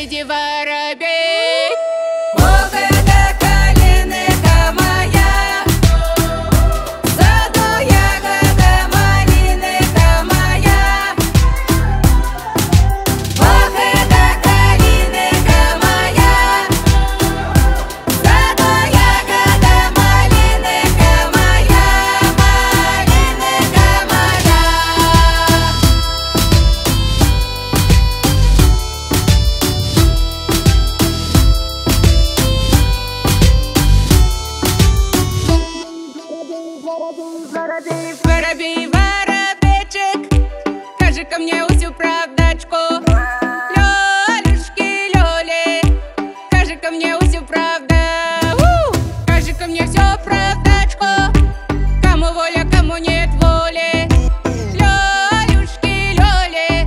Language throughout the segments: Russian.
среди воробей. Ох, это калинка моя, в саду ягода малинка моя. Ох, это калинка моя, в саду ягода малинка моя, малинка моя. Воробей, воробейчик, скажи ко мне усю правдачку. Лёлюшки, лёли, скажи ко мне усю правда. Скажи ко мне всё правдачку, кому воля, кому нет воли. Лёлюшки, лёли,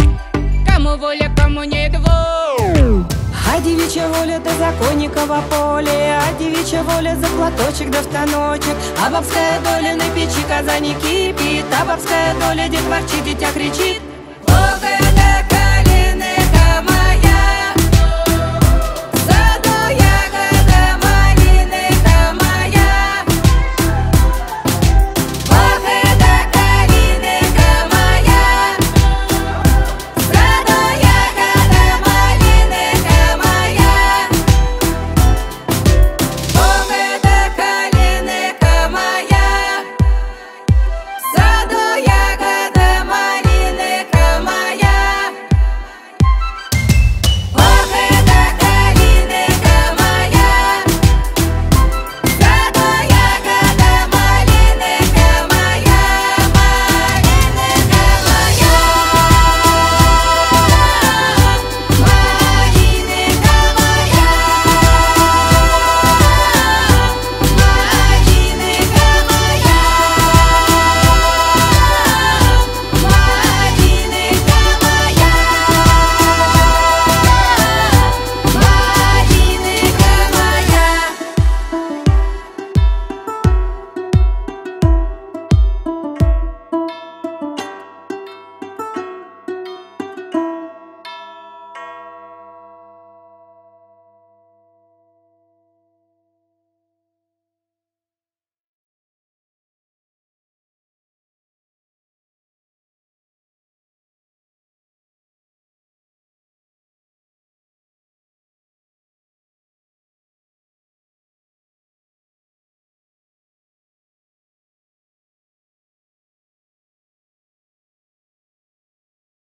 кому воля, кому нет воли. А девичья воля до законниково поле, а девичья воля за платочек да в станочек. А бабская доля на печи казани кипит, а бабская доля дед ворчит, дитя кричит.